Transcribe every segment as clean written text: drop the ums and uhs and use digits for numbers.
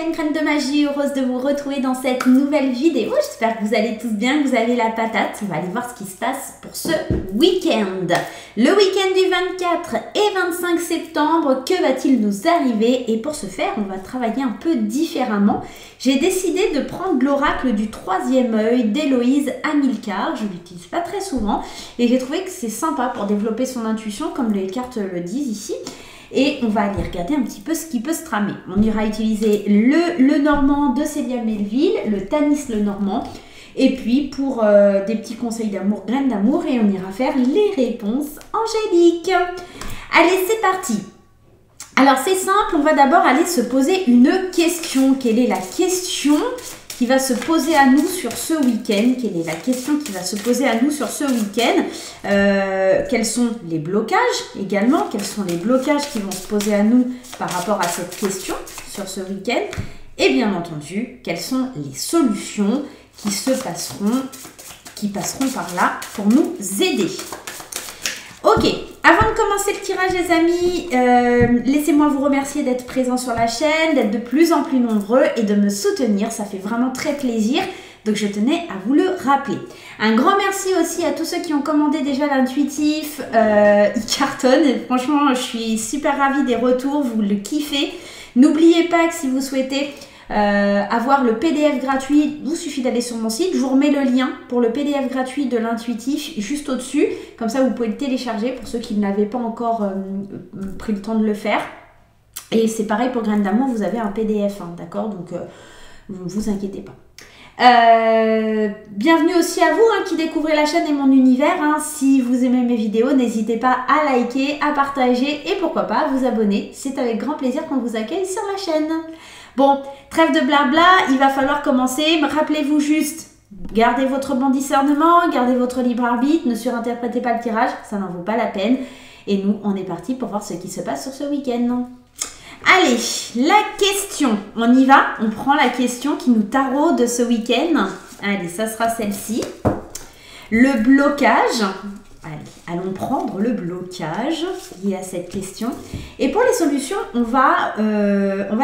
week-end, graines de magie, heureuse de vous retrouver dans cette nouvelle vidéo. J'espère que vous allez tous bien, que vous avez la patate. On va aller voir ce qui se passe pour ce week-end. Le week-end du 24 et 25 septembre, que va-t-il nous arriver? Et pour ce faire, on va travailler un peu différemment. J'ai décidé de prendre l'oracle du troisième œil d'Héloïse Amilcar. Je ne l'utilise pas très souvent et j'ai trouvé que c'est sympa pour développer son intuition, comme les cartes le disent ici. Et on va aller regarder un petit peu ce qui peut se tramer. On ira utiliser le Normand de Célia Melville, le Tanis le Normand. Et puis pour des petits conseils d'amour, graines d'amour. Et on ira faire les réponses angéliques. Allez, c'est parti. Alors c'est simple, on va d'abord aller se poser une question. Quelle est la question qui va se poser à nous sur ce week-end? Quelle est la question qui va se poser à nous sur ce week-end? Quels sont les blocages également? Quels sont les blocages qui vont se poser à nous par rapport à cette question sur ce week-end? Et bien entendu, quelles sont les solutions qui passeront par là pour nous aider? Ok, avant de commencer le tirage les amis, laissez-moi vous remercier d'être présents sur la chaîne, d'être de plus en plus nombreux et de me soutenir, ça fait vraiment très plaisir. Donc je tenais à vous le rappeler. Un grand merci aussi à tous ceux qui ont commandé déjà l'intuitif, il cartonne et franchement je suis super ravie des retours, vous le kiffez. N'oubliez pas que si vous souhaitez avoir le PDF gratuit, il vous suffit d'aller sur mon site. Je vous remets le lien pour le PDF gratuit de l'intuitif juste au-dessus. Comme ça, vous pouvez le télécharger pour ceux qui n'avaient pas encore pris le temps de le faire. Et c'est pareil pour Graines d'amour, vous avez un PDF, hein, d'accord? Donc, vous ne vous inquiétez pas. Bienvenue aussi à vous hein, qui découvrez la chaîne et mon univers. Hein. Si vous aimez mes vidéos, n'hésitez pas à liker, à partager et pourquoi pas à vous abonner. C'est avec grand plaisir qu'on vous accueille sur la chaîne. Bon, trêve de blabla, il va falloir commencer. Rappelez-vous juste, gardez votre bon discernement, gardez votre libre arbitre, ne surinterprétez pas le tirage, ça n'en vaut pas la peine. Et nous, on est parti pour voir ce qui se passe sur ce week-end. Allez, la question, on y va, on prend la question qui nous taraude ce week-end. Allez, ça sera celle-ci. Le blocage. Allez, allons prendre le blocage lié à cette question. Et pour les solutions, on va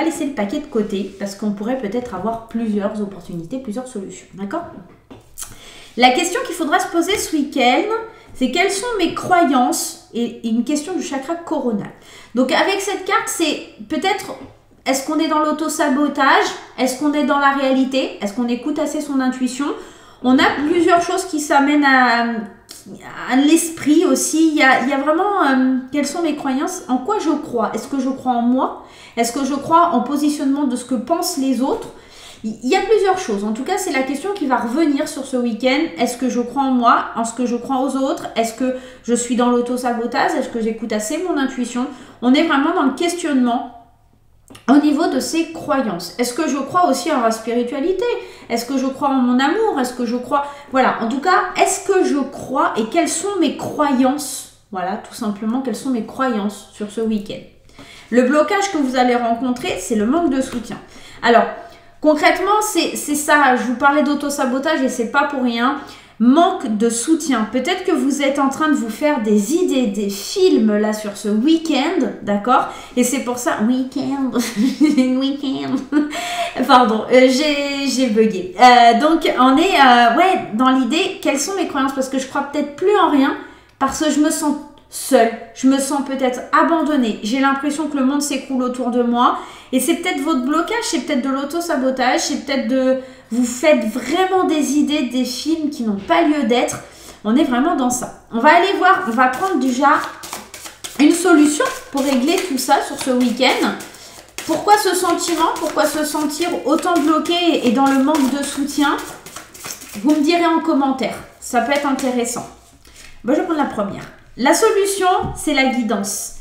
laisser le paquet de côté parce qu'on pourrait peut-être avoir plusieurs opportunités, plusieurs solutions. D'accord? La question qu'il faudra se poser ce week-end, c'est quelles sont mes croyances et une question du chakra coronal. Donc avec cette carte, c'est peut-être, est-ce qu'on est dans l'auto-sabotage? Est-ce qu'on est dans la réalité? Est-ce qu'on écoute assez son intuition? On a plusieurs choses qui s'amènent à l'esprit aussi. Il y a vraiment quelles sont mes croyances, en quoi je crois. Est-ce que je crois en moi? Est-ce que je crois en positionnement de ce que pensent les autres? Il y a plusieurs choses. En tout cas, c'est la question qui va revenir sur ce week-end. Est-ce que je crois en moi, en ce que je crois aux autres? Est-ce que je suis dans l'auto-sabotage? Est-ce que j'écoute assez mon intuition? On est vraiment dans le questionnement au niveau de ses croyances. Est-ce que je crois aussi en la spiritualité? Est-ce que je crois en mon amour? Est-ce que je crois... Voilà, en tout cas, est-ce que je crois et quelles sont mes croyances? Voilà, tout simplement, quelles sont mes croyances sur ce week-end? Le blocage que vous allez rencontrer, c'est le manque de soutien. Alors, concrètement, c'est ça. Je vous parlais d'auto-sabotage et c'est pas pour rien. Manque de soutien. Peut-être que vous êtes en train de vous faire des idées, des films là sur ce week-end, d'accord? Et c'est pour ça, week-end, pardon, j'ai bugué. Donc on est ouais, dans l'idée, quelles sont mes croyances? Parce que je crois peut-être plus en rien, parce que je me sens seule, je me sens peut-être abandonnée, j'ai l'impression que le monde s'écroule autour de moi et c'est peut-être votre blocage, c'est peut-être de l'auto-sabotage, c'est peut-être de... Vous faites vraiment des idées, des films qui n'ont pas lieu d'être. On est vraiment dans ça. On va aller voir, on va prendre déjà une solution pour régler tout ça sur ce week-end. Pourquoi ce sentiment? Pourquoi se sentir autant bloqué et dans le manque de soutien? Vous me direz en commentaire, ça peut être intéressant. Bon, je vais prendre la première. La solution, c'est la guidance.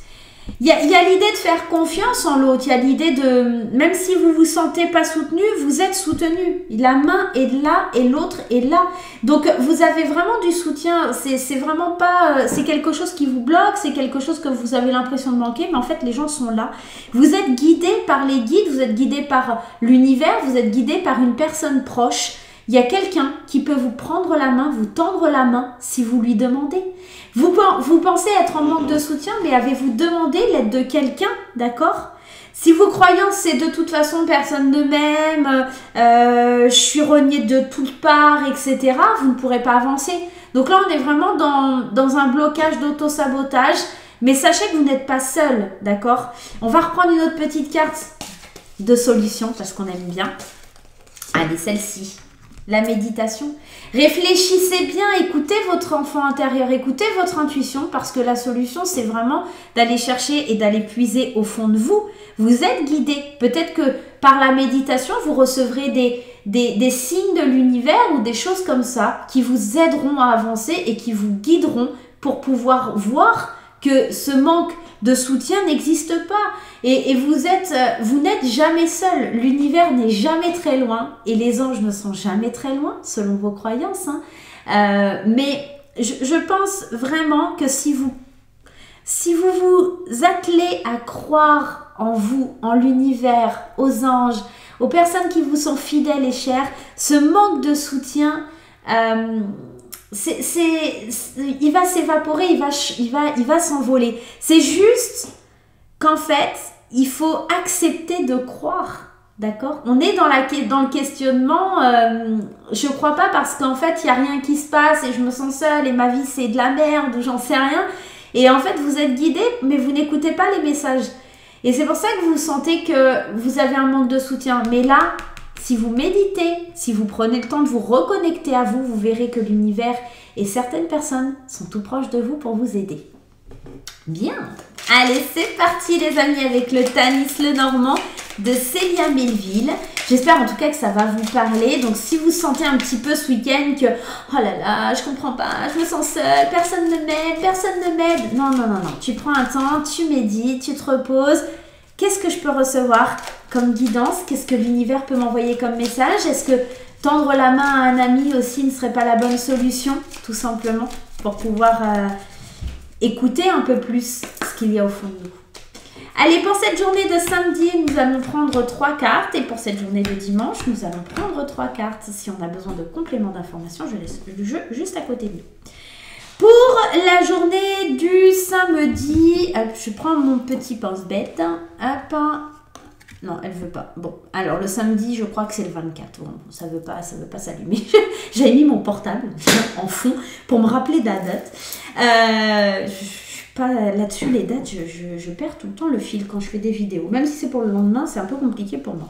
Il y a l'idée de faire confiance en l'autre, il y a l'idée de, même si vous vous sentez pas soutenu, vous êtes soutenu. La main est là et l'autre est là. Donc vous avez vraiment du soutien, c'est vraiment pas, c'est quelque chose qui vous bloque, c'est quelque chose que vous avez l'impression de manquer, mais en fait les gens sont là. Vous êtes guidé par les guides, vous êtes guidé par l'univers, vous êtes guidé par une personne proche. Il y a quelqu'un qui peut vous prendre la main, vous tendre la main si vous lui demandez. Vous pensez être en manque de soutien, mais avez-vous demandé l'aide de quelqu'un, d'accord? Si vos croyances, c'est de toute façon personne ne m'aime, je suis reniée de toutes parts, etc., vous ne pourrez pas avancer. Donc là, on est vraiment dans un blocage d'auto-sabotage, mais sachez que vous n'êtes pas seul, d'accord? On va reprendre une autre petite carte de solution parce qu'on aime bien. Allez, celle-ci. La méditation. Réfléchissez bien, écoutez votre enfant intérieur, écoutez votre intuition parce que la solution, c'est vraiment d'aller chercher et d'aller puiser au fond de vous. Vous êtes guidé. Peut-être que par la méditation, vous recevrez des signes de l'univers ou des choses comme ça qui vous aideront à avancer et qui vous guideront pour pouvoir voir que ce manque de soutien n'existe pas. Et vous n'êtes jamais seul. L'univers n'est jamais très loin et les anges ne sont jamais très loin, selon vos croyances. Hein. Mais je pense vraiment que si vous vous attelez à croire en vous, en l'univers, aux anges, aux personnes qui vous sont fidèles et chères, ce manque de soutien, il va s'évaporer, il va s'envoler. C'est juste qu'en fait, il faut accepter de croire, d'accord? On est dans le questionnement, je crois pas parce qu'en fait, il n'y a rien qui se passe et je me sens seule et ma vie c'est de la merde ou j'en sais rien. Et en fait, vous êtes guidé, mais vous n'écoutez pas les messages. Et c'est pour ça que vous sentez que vous avez un manque de soutien. Mais là, si vous méditez, si vous prenez le temps de vous reconnecter à vous, vous verrez que l'univers et certaines personnes sont tout proches de vous pour vous aider. Bien. Allez, c'est parti les amis avec le Tanis Lenormand de Célia Melville. J'espère en tout cas que ça va vous parler. Donc si vous sentez un petit peu ce week-end que oh là là, je comprends pas, je me sens seule, personne ne m'aide, personne ne m'aide. Non, non, non, non. Tu prends un temps, tu médites, tu te reposes. Qu'est-ce que je peux recevoir comme guidance? Qu'est-ce que l'univers peut m'envoyer comme message? Est-ce que tendre la main à un ami aussi ne serait pas la bonne solution, tout simplement, pour pouvoir écouter un peu plus ce qu'il y a au fond de nous? Allez, pour cette journée de samedi, nous allons prendre 3 cartes. Et pour cette journée de dimanche, nous allons prendre 3 cartes. Si on a besoin de compléments d'information, je laisse le jeu juste à côté de nous. Pour la journée du samedi, je prends mon petit pense-bête. Hop. Non, elle veut pas. Bon, alors le samedi, je crois que c'est le 24. Bon, ça veut pas s'allumer. J'avais mis mon portable en fond pour me rappeler de la date. Pas là-dessus, les dates, je perds tout le temps le fil quand je fais des vidéos. Même si c'est pour le lendemain, c'est un peu compliqué pour moi.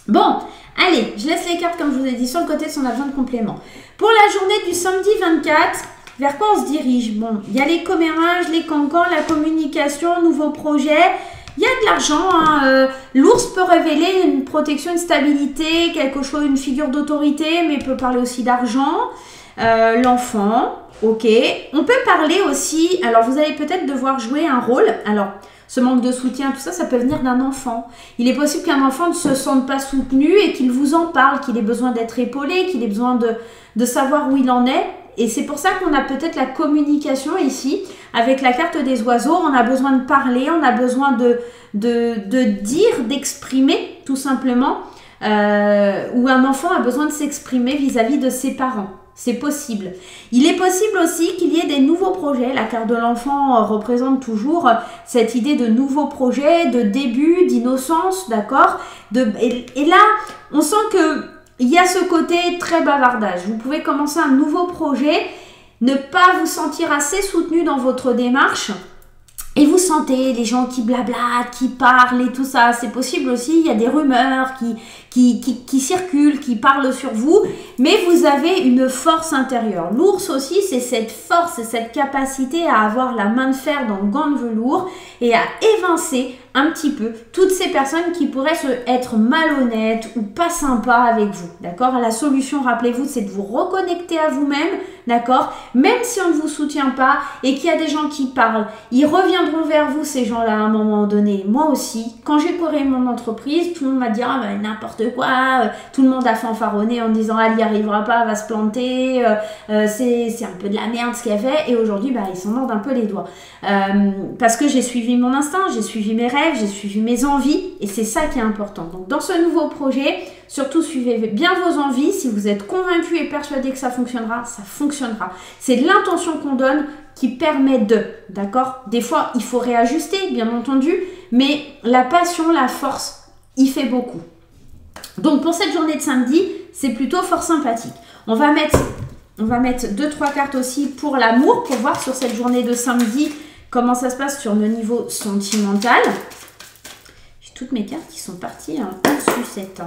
Bon, allez, je laisse les cartes comme je vous ai dit sur le côté si on a besoin de compléments. Pour la journée du samedi 24, vers quoi on se dirige? Bon, il y a les commérages, les cancans, la communication, nouveaux projets. Il y a de l'argent, hein. L'ours peut révéler une protection, une stabilité, quelque chose, une figure d'autorité, mais peut parler aussi d'argent. L'enfant, ok. On peut parler aussi, alors vous allez peut-être devoir jouer un rôle. Alors, ce manque de soutien, tout ça, ça peut venir d'un enfant. Il est possible qu'un enfant ne se sente pas soutenu et qu'il vous en parle, qu'il ait besoin d'être épaulé, qu'il ait besoin de savoir où il en est. Et c'est pour ça qu'on a peut-être la communication ici. Avec la carte des oiseaux, on a besoin de parler, on a besoin de dire, d'exprimer tout simplement. Ou un enfant a besoin de s'exprimer vis-à-vis de ses parents. C'est possible. Il est possible aussi qu'il y ait des nouveaux projets. La carte de l'enfant représente toujours cette idée de nouveaux projets, de début, d'innocence, d'accord? Et là, on sent que il y a ce côté très bavardage. Vous pouvez commencer un nouveau projet, ne pas vous sentir assez soutenu dans votre démarche et vous sentez les gens qui blablatent, qui parlent et tout ça. C'est possible aussi, il y a des rumeurs qui circulent, qui parlent sur vous, mais vous avez une force intérieure. L'ours aussi, c'est cette force et cette capacité à avoir la main de fer dans le gant de velours et à évincer un petit peu toutes ces personnes qui pourraient être malhonnêtes ou pas sympas avec vous, d'accord? La solution, rappelez-vous, c'est de vous reconnecter à vous-même, d'accord? Même si on ne vous soutient pas et qu'il y a des gens qui parlent, ils reviendront vers vous, ces gens-là, à un moment donné. Moi aussi, quand j'ai créé mon entreprise, tout le monde m'a dit « Ah ben n'importe quoi !» Tout le monde a fanfaronné en disant « Elle n'y arrivera pas, elle va se planter, c'est un peu de la merde ce qu'elle fait. » Et aujourd'hui, bah, ils s'en mordent un peu les doigts. Parce que j'ai suivi mon instinct, j'ai suivi mes rêves, j'ai suivi mes envies et c'est ça qui est important. Donc dans ce nouveau projet, surtout suivez bien vos envies. Si vous êtes convaincu et persuadé que ça fonctionnera, ça fonctionnera. C'est l'intention qu'on donne qui permet de, d'accord? Des fois, il faut réajuster, bien entendu, mais la passion, la force, il fait beaucoup. Donc pour cette journée de samedi, c'est plutôt fort sympathique. On va mettre 2-3 cartes aussi pour l'amour, pour voir sur cette journée de samedi comment ça se passe sur le niveau sentimental. J'ai toutes mes cartes qui sont parties en sucette.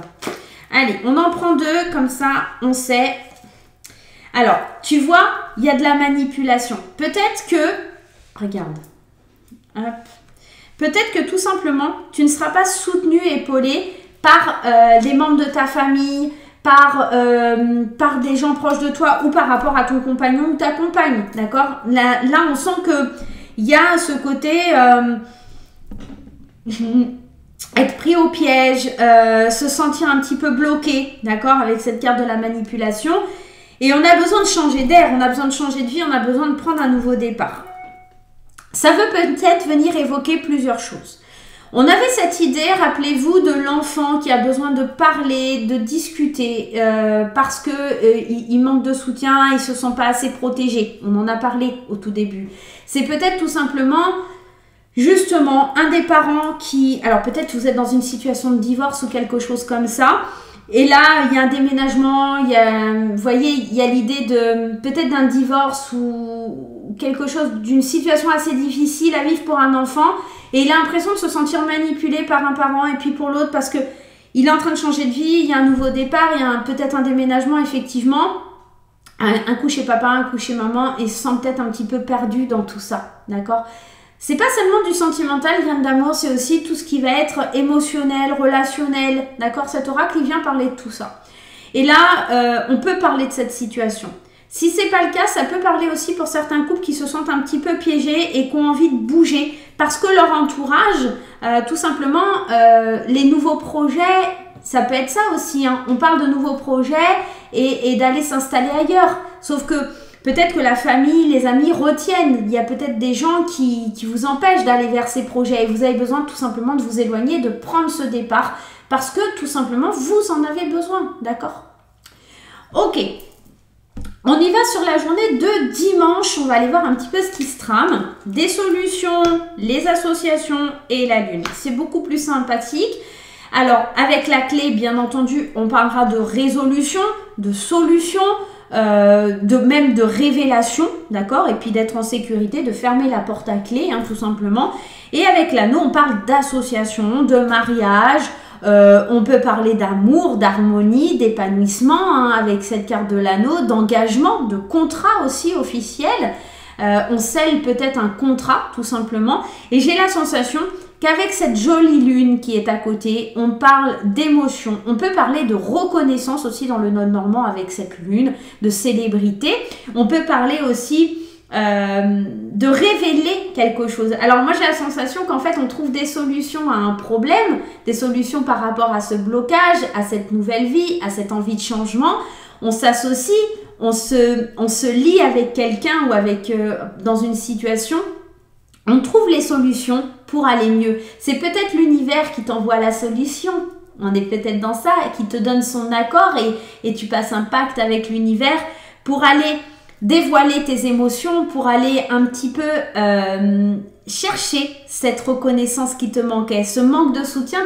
Allez, on en prend 2, comme ça on sait. Alors, tu vois, il y a de la manipulation. Peut-être que, regarde, hop, peut-être que tout simplement, tu ne seras pas soutenu et épaulé par des membres de ta famille, par des gens proches de toi ou par rapport à ton compagnon ou ta compagne, d'accord? Là, on sent qu'il y a ce côté être pris au piège, se sentir un petit peu bloqué, d'accord? Avec cette carte de la manipulation. Et on a besoin de changer d'air, on a besoin de changer de vie, on a besoin de prendre un nouveau départ. Ça veut peut-être venir évoquer plusieurs choses. On avait cette idée, rappelez-vous, de l'enfant qui a besoin de parler, de discuter, parce qu'il manque de soutien, il ne se sent pas assez protégé. On en a parlé au tout début. C'est peut-être tout simplement, justement, un des parents qui... Alors peut-être vous êtes dans une situation de divorce ou quelque chose comme ça. Et là, il y a un déménagement, vous voyez, il y a l'idée de peut-être d'un divorce ou quelque chose, d'une situation assez difficile à vivre pour un enfant. Et il a l'impression de se sentir manipulé par un parent et puis pour l'autre parce que il est en train de changer de vie, il y a un nouveau départ, il y a peut-être un déménagement effectivement. Un coup chez papa, un coup chez maman et se sent peut-être un petit peu perdu dans tout ça, d'accord ? C'est pas seulement du sentimental, graine d'amour, c'est aussi tout ce qui va être émotionnel, relationnel, d'accord? Cet oracle, il vient parler de tout ça. Et là, on peut parler de cette situation. Si c'est pas le cas, ça peut parler aussi pour certains couples qui se sentent un petit peu piégés et qui ont envie de bouger parce que leur entourage, tout simplement, les nouveaux projets, ça peut être ça aussi, hein. On parle de nouveaux projets et d'aller s'installer ailleurs. Sauf que peut-être que la famille, les amis retiennent. Il y a peut-être des gens qui vous empêchent d'aller vers ces projets et vous avez besoin tout simplement de vous éloigner, de prendre ce départ parce que tout simplement vous en avez besoin, d'accord? Ok, on y va sur la journée de dimanche. On va aller voir un petit peu ce qui se trame. Des solutions, les associations et la lune. C'est beaucoup plus sympathique. Alors, avec la clé, bien entendu, on parlera de résolution, de solution, même de révélation, d'accord? Et puis d'être en sécurité, de fermer la porte à clé, hein, tout simplement. Et avec l'anneau, on parle d'association, de mariage, on peut parler d'amour, d'harmonie, d'épanouissement, hein, avec cette carte de l'anneau, d'engagement, de contrat aussi officiel. On scelle peut-être un contrat, tout simplement. Et j'ai la sensation qu'avec cette jolie lune qui est à côté, on parle d'émotion. On peut parler de reconnaissance aussi dans le node normand avec cette lune, de célébrité. On peut parler aussi de révéler quelque chose. Alors moi j'ai la sensation qu'en fait on trouve des solutions à un problème, des solutions par rapport à ce blocage, à cette nouvelle vie, à cette envie de changement. On s'associe, on se lie avec quelqu'un ou avec dans une situation. On trouve les solutions pour aller mieux. C'est peut-être l'univers qui t'envoie la solution. On est peut-être dans ça, qui te donne son accord et tu passes un pacte avec l'univers pour aller dévoiler tes émotions, pour aller un petit peu chercher cette reconnaissance qui te manquait. Ce manque de soutien,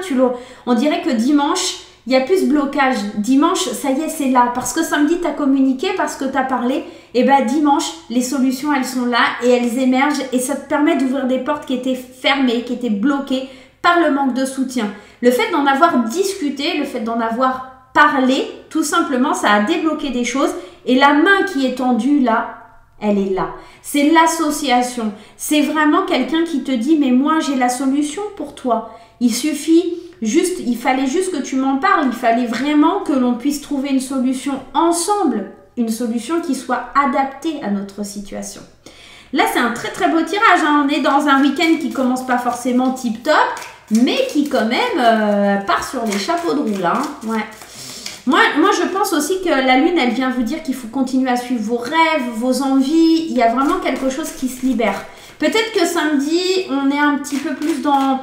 on dirait que dimanche, il y a plus blocage. Dimanche, ça y est, c'est là. Parce que samedi, tu as communiqué, parce que tu as parlé. Et bien dimanche, les solutions, elles sont là et elles émergent. Et ça te permet d'ouvrir des portes qui étaient fermées, qui étaient bloquées par le manque de soutien. Le fait d'en avoir discuté, le fait d'en avoir parlé, tout simplement, ça a débloqué des choses. Et la main qui est tendue là, elle est là. C'est l'association. C'est vraiment quelqu'un qui te dit « Mais moi, j'ai la solution pour toi. » Il fallait juste que tu m'en parles. Il fallait vraiment que l'on puisse trouver une solution ensemble. Une solution qui soit adaptée à notre situation. Là, c'est un très très beau tirage, hein. On est dans un week-end qui commence pas forcément tip top, mais qui quand même part sur les chapeaux de roue, hein. Ouais. Moi, je pense aussi que la lune, elle vient vous dire qu'il faut continuer à suivre vos rêves, vos envies. Il y a vraiment quelque chose qui se libère. Peut-être que samedi, on est un petit peu plus dans...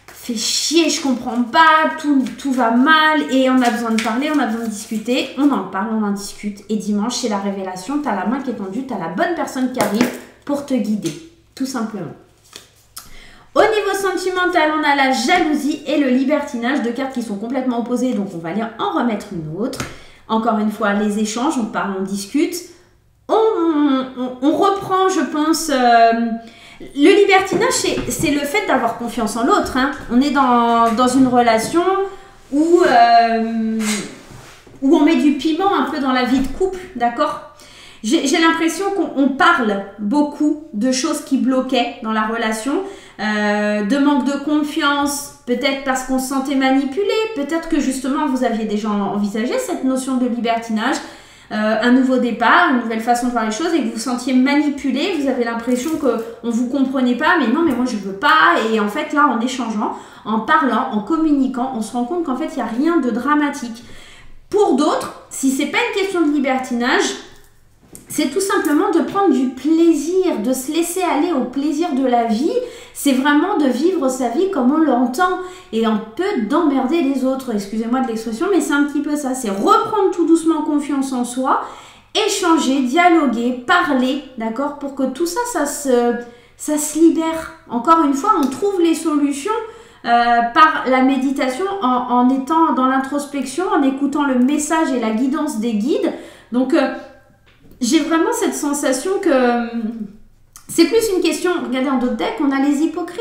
Fait chier, je comprends pas, tout va mal et on a besoin de parler, on a besoin de discuter. On en parle, on en discute. Et dimanche, c'est la révélation. Tu as la main qui est tendue, tu as la bonne personne qui arrive pour te guider, tout simplement. Au niveau sentimental, on a la jalousie et le libertinage, deux cartes qui sont complètement opposées, donc on va aller en remettre une autre. Encore une fois, les échanges, on parle, on discute. On reprend, je pense, le libertinage, c'est le fait d'avoir confiance en l'autre. Hein. On est dans une relation où on met du piment un peu dans la vie de couple, d'accord ? J'ai l'impression qu'on parle beaucoup de choses qui bloquaient dans la relation, de manque de confiance, peut-être parce qu'on se sentait manipulé, peut-être que justement vous aviez déjà envisagé cette notion de libertinage, un nouveau départ, une nouvelle façon de voir les choses et que vous vous sentiez manipulé, vous avez l'impression qu'on ne vous comprenait pas, mais non, mais moi je veux pas. Et en fait là, en échangeant, en parlant, en communiquant, on se rend compte qu'en fait il n'y a rien de dramatique. Pour d'autres, si c'est pas une question de libertinage, c'est tout simplement de prendre du plaisir, de se laisser aller au plaisir de la vie. C'est vraiment de vivre sa vie comme on l'entend et un peu d'emmerder les autres. Excusez-moi de l'expression, mais c'est un petit peu ça. C'est reprendre tout doucement confiance en soi, échanger, dialoguer, parler, d'accord, pour que tout ça, ça se libère. Encore une fois, on trouve les solutions par la méditation en étant dans l'introspection, en écoutant le message et la guidance des guides. Donc, j'ai vraiment cette sensation que c'est plus une question, regardez en d'autres decks, on a les hypocrites.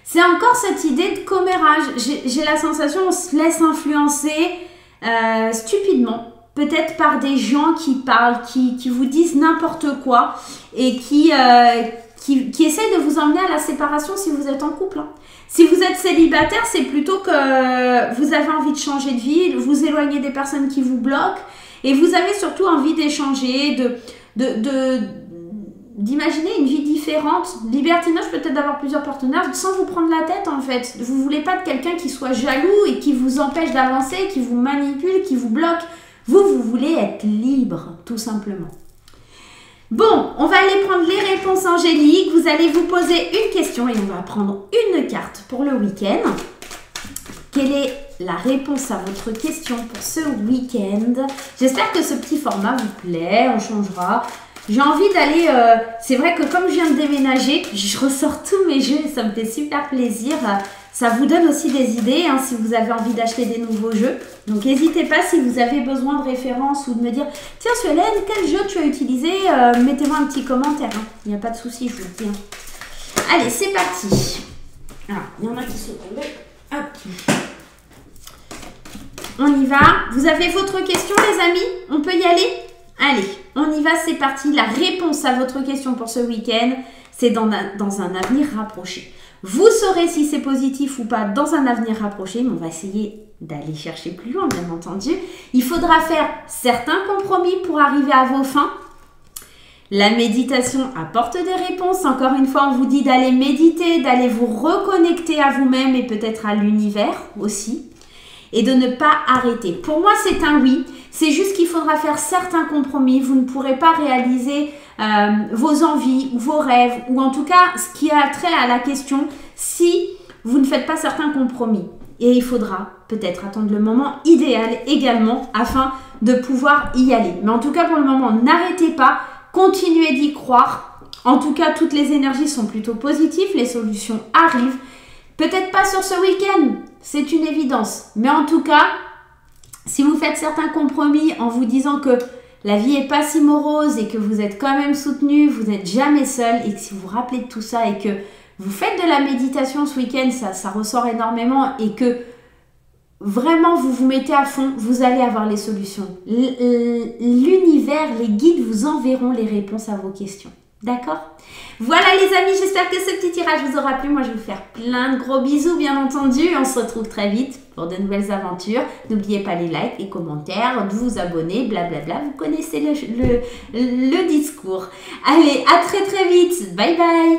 C'est encore cette idée de commérage. J'ai la sensation qu'on se laisse influencer stupidement, peut-être par des gens qui parlent, qui vous disent n'importe quoi et qui essayent de vous emmener à la séparation si vous êtes en couple. Hein. Si vous êtes célibataire, c'est plutôt que vous avez envie de changer de vie, vous éloigner des personnes qui vous bloquent. Et vous avez surtout envie d'échanger, d'imaginer une vie différente. Libertinage, peut-être d'avoir plusieurs partenaires sans vous prendre la tête en fait. Vous ne voulez pas de quelqu'un qui soit jaloux et qui vous empêche d'avancer, qui vous manipule, qui vous bloque. Vous voulez être libre, tout simplement. Bon, on va aller prendre les réponses angéliques. Vous allez vous poser une question et on va prendre une carte pour le week-end. Quelle est la réponse à votre question pour ce week-end? J'espère que ce petit format vous plaît, on changera. J'ai envie d'aller... c'est vrai que comme je viens de déménager, je ressors tous mes jeux et ça me fait super plaisir. Ça vous donne aussi des idées hein, si vous avez envie d'acheter des nouveaux jeux. Donc n'hésitez pas si vous avez besoin de références ou de me dire « Tiens Suelaine, quel jeu tu as utilisé ?» Mettez-moi un petit commentaire. Hein. Il n'y a pas de souci, je vous le dis. Hein. Allez, c'est parti. Ah, il y en a qui sont tombés. Hop. On y va. Vous avez votre question, les amis? On peut y aller? Allez, on y va, c'est parti. La réponse à votre question pour ce week-end, c'est dans un avenir rapproché. Vous saurez si c'est positif ou pas dans un avenir rapproché, mais on va essayer d'aller chercher plus loin, bien entendu. Il faudra faire certains compromis pour arriver à vos fins. La méditation apporte des réponses. Encore une fois, on vous dit d'aller méditer, d'aller vous reconnecter à vous-même et peut-être à l'univers aussi. Et de ne pas arrêter. Pour moi, c'est un oui. C'est juste qu'il faudra faire certains compromis. Vous ne pourrez pas réaliser vos envies ou vos rêves, ou en tout cas, ce qui a trait à la question, si vous ne faites pas certains compromis. Et il faudra peut-être attendre le moment idéal également, afin de pouvoir y aller. Mais en tout cas, pour le moment, n'arrêtez pas. Continuez d'y croire. En tout cas, toutes les énergies sont plutôt positives. Les solutions arrivent. Peut-être pas sur ce week-end. C'est une évidence. Mais en tout cas, si vous faites certains compromis en vous disant que la vie n'est pas si morose et que vous êtes quand même soutenu, vous n'êtes jamais seul et que si vous vous rappelez de tout ça et que vous faites de la méditation ce week-end, ça ressort énormément et que vraiment vous vous mettez à fond, vous allez avoir les solutions. L'univers, les guides vous enverront les réponses à vos questions. D'accord? Voilà les amis, j'espère que ce petit tirage vous aura plu. Moi, je vais vous faire plein de gros bisous, bien entendu. On se retrouve très vite pour de nouvelles aventures. N'oubliez pas les likes, les commentaires, de vous abonner, blablabla. Vous connaissez le discours. Allez, à très très vite. Bye bye.